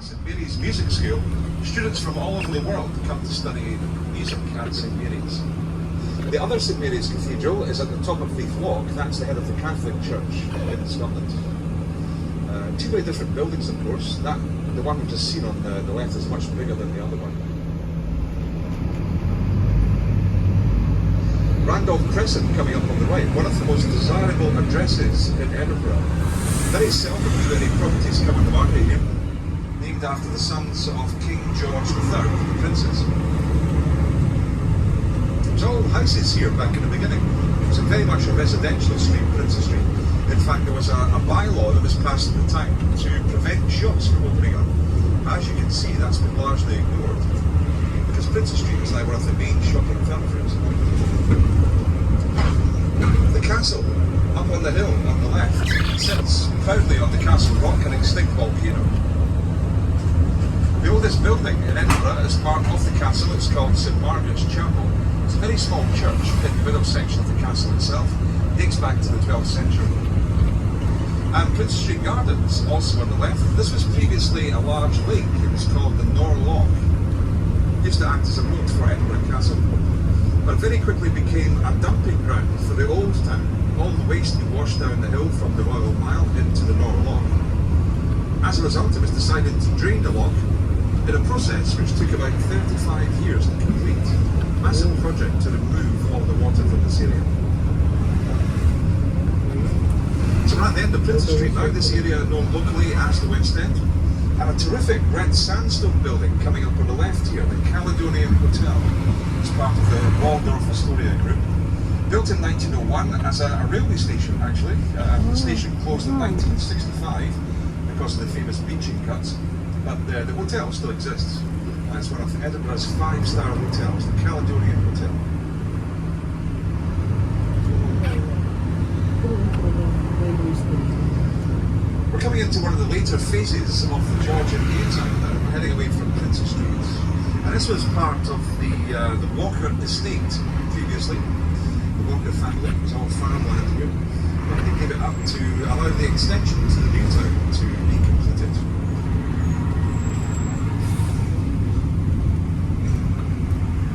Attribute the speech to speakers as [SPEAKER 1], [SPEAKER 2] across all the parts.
[SPEAKER 1] St Mary's Music School, students from all over the world come to study music at St Mary's. The other St Mary's Cathedral is at the top of Leith Walk. That's the head of the Catholic Church in Scotland. Two very different buildings, of course. The one we've just seen on the left is much bigger than the other one. Randolph Crescent coming up on the right, one of the most desirable addresses in Edinburgh. Very seldom do any properties come on the market here, named after the sons of King George III, the princes. It was all houses here back in the beginning. It was very much a residential street, Princes Street. In fact, there was a bylaw that was passed at the time to prevent shops from opening up. As you can see, that's been largely ignored, because Princes Street is now one of the main shopping thoroughfares. The castle, up on the hill on the left, sits proudly on the Castle Rock, an extinct volcano. The oldest building in Edinburgh is part of the castle. It's called St Margaret's Chapel. It's a very small church in the middle section of the castle itself. It dates back to the 12th century. And Princes Street Gardens, also on the left. This was previously a large lake. It was called the Nor Loch. It used to act as a moat for Edinburgh Castle, but very quickly became a dumping ground for the old town. All the waste would wash down the hill from the Royal Mile into the Nor Loch. As a result, it was decided to drain the loch in a process which took about 35 years to complete. A massive project to remove all the water from this area. So we're at the end of Princes Street now, this area known locally as the West End. And a terrific red sandstone building coming up on the left here, the Caledonian Hotel. It's part of the Waldorf Astoria group. Built in 1901 as a railway station, actually. The station closed in 1965 because of the famous beaching cuts. But the hotel still exists. It's one of Edinburgh's 5-star hotels, the Caledonian Hotel. We're coming into one of the later phases of the Georgian New Town now. We're heading away from Princes Street. And this was part of the Walker estate previously. The Walker family was all farmland here. But they gave it up to allow the extension to the new town to be completed.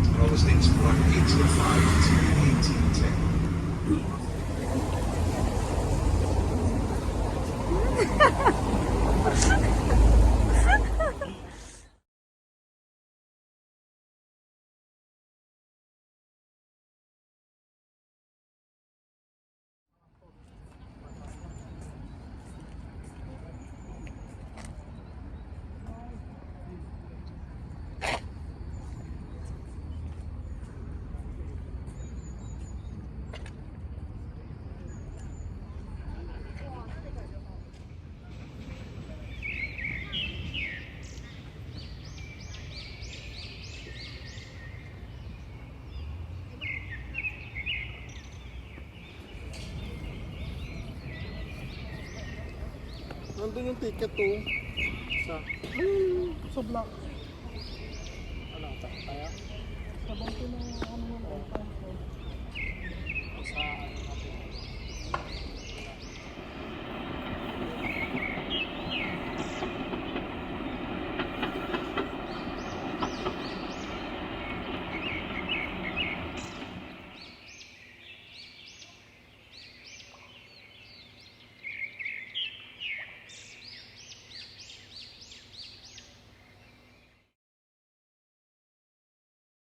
[SPEAKER 1] And all this dates from 1805 to 1810.
[SPEAKER 2] Nandun yung ticket to sa block. Ano, kaya? Sa bangko na ano mo.